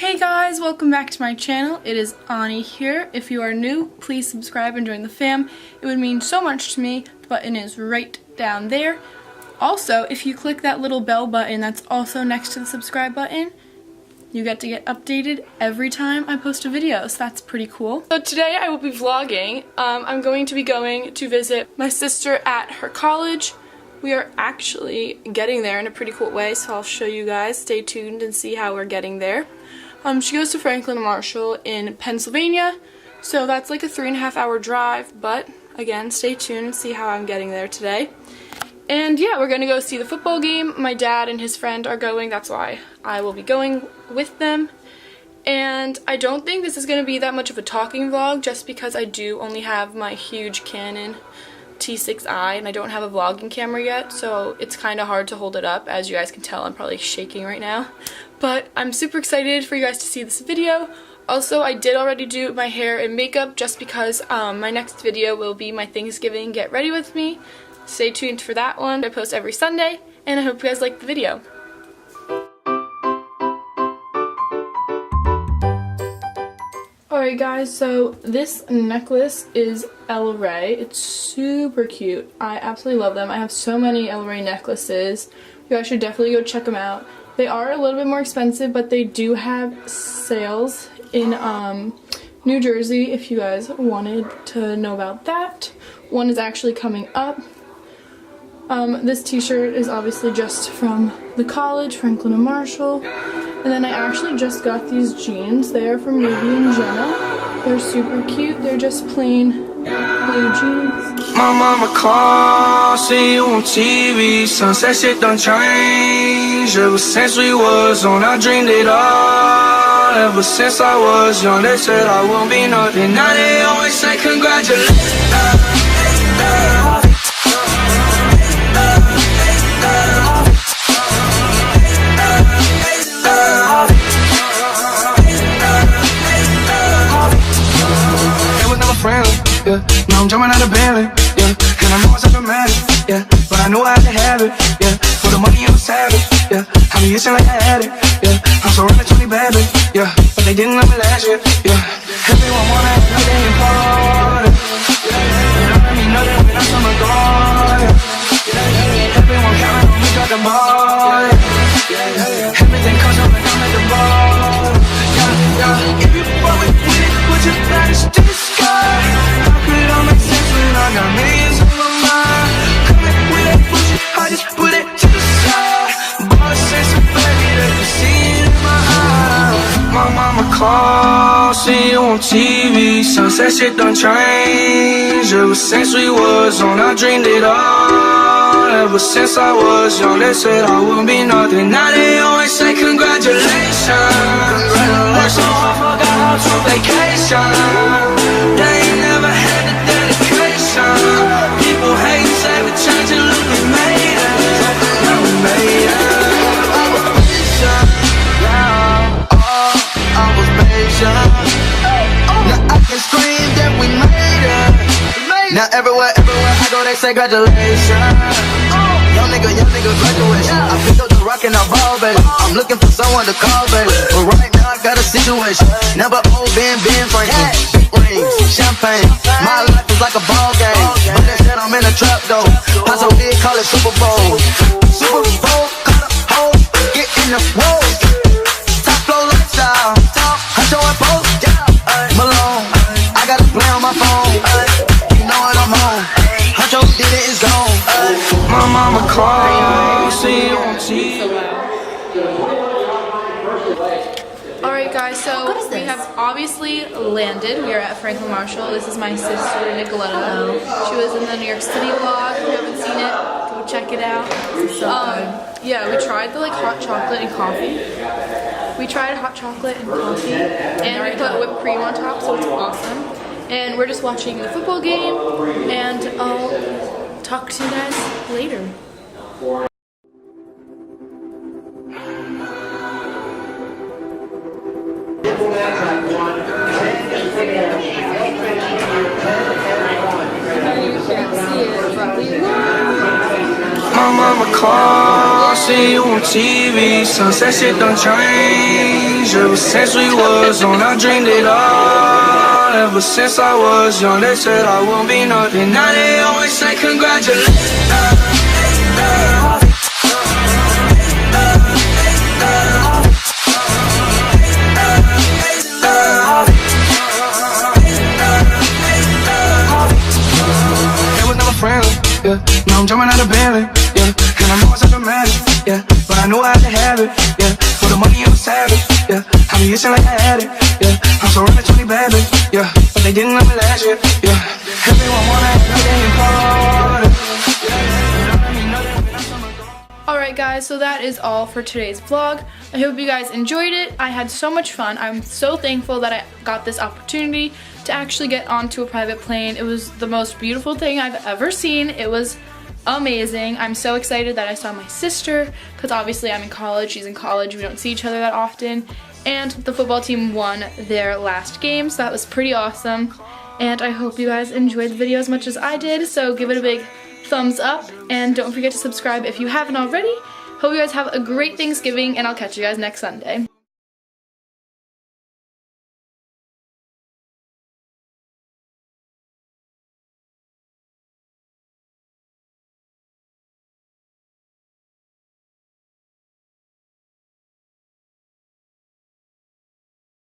Hey guys, welcome back to my channel. It is Ani here. If you are new, please subscribe and join the fam. It would mean so much to me. The button is right down there. Also, if you click that little bell button that's also next to the subscribe button, you get to get updated every time I post a video, so that's pretty cool. So today I will be vlogging. I'm going to be going to visit my sister at her college. We are actually getting there in a pretty cool way, so I'll show you guys. Stay tuned and see how we're getting there. She goes to Franklin and Marshall in Pennsylvania, so that's like a 3.5 hour drive, but again, stay tuned and see how I'm getting there today. And yeah, we're gonna go see the football game. My dad and his friend are going, that's why I will be going with them. And I don't think this is gonna be that much of a talking vlog, just because I do only have my huge Canon T6i and I don't have a vlogging camera yet, so it's kind of hard to hold it up. As you guys can tell, I'm probably shaking right now, but I'm super excited for you guys to see this video. Also, I did already do my hair and makeup just because my next video will be my Thanksgiving get ready with me. Stay tuned for that one. I post every Sunday, and I hope you guys like the video. Alright guys, so this necklace is El Rey. It's super cute. I absolutely love them. I have so many El Rey necklaces. You guys should definitely go check them out. They are a little bit more expensive, but they do have sales in New Jersey if you guys wanted to know about that. One is actually coming up. This t-shirt is obviously just from the college, Franklin and Marshall. And then I actually just got these jeans. They are from Ruby and Jenna. They're super cute. They're just plain blue jeans. My mama called, see you on TV. Sunset shit done changed. Ever since we was on, I dreamed it all. Ever since I was young, they said I won't be nothing. Now they always say congratulations. Yeah, now I'm jumping out of Bentley, yeah, and I know it's not dramatic, yeah, but I knew I had to have it, yeah, for the money I'm a savage, yeah, I be itching like I had it, yeah, I'm so running 20 bad bitch, yeah, but they didn't love me last year, yeah, everyone wanna have nothing important, they don't let me know that when I'm on my guard, everyone counting on me, got the ball, everything comes up and I'm at the ball, yeah, if you fuck with me, put your flash to the sky. I got millions on my mind. Coming with that bullshit, I just put it to the side. Boss says so baby, they can see it in my eyes. My mama called, see you on TV. Sunset shit done changed. Ever since we was on, I dreamed it all. Ever since I was young, they said I wouldn't be nothing. Now they always say congratulations. Worked so hard, forgot how to vacation. They ain't never had the dedication. People hate, say we change and look, we made it. Now we made it. I was patient, yeah. Oh, I was patient. Now I can scream that we made it. Now everywhere I go, they say congratulations. Young nigga graduation. I picked up the rock and I ball, baby. I'm looking for someone to call, baby. But right now I got a situation. Never old Ben Franklin. Big rings, champagne. My life is like a ball game, but instead I'm in a trap though. Paso did call it Super Bowl. Super Bowl, cut a hole, get in the roll. Top flow lifestyle, Huncho and Post, Malone. I got a play on my phone. You know what I'm on. Huncho did it, it's gone. My mama called, see you on TV. Alright guys, so we have obviously landed. We are at Franklin Marshall. This is my sister Nicoletta. She was in the New York City vlog. If you haven't seen it, go check it out. Yeah, we tried the hot chocolate and coffee. We tried hot chocolate and coffee, and we put whipped cream on top, so it's awesome. And we're just watching the football game, and I'll talk to you guys later. My mama called, see you on TV. Sunset shit done change. Ever since we was on, I dreamed it all. Ever since I was young, they said I won't be nothing. Now they always say congratulations. Yeah, now I'm jumping out of Bentley, yeah, and I know it's so dramatic, yeah, but I knew I had to have it, yeah, for the money I was savage, yeah, I be itching like I had it, yeah, I'm surrounded 20 bad bitches, yeah, but they didn't let me last year, yeah, everyone wanna have nothing. Alright guys, so that is all for today's vlog. I hope you guys enjoyed it. I had so much fun. I'm so thankful that I got this opportunity to actually get onto a private plane. It was the most beautiful thing I've ever seen. It was amazing. I'm so excited that I saw my sister, because obviously I'm in college, she's in college, we don't see each other that often. And the football team won their last game, so that was pretty awesome. And I hope you guys enjoyed the video as much as I did, so give it a big thumbs up, and don't forget to subscribe if you haven't already. Hope you guys have a great Thanksgiving, and I'll catch you guys next Sunday.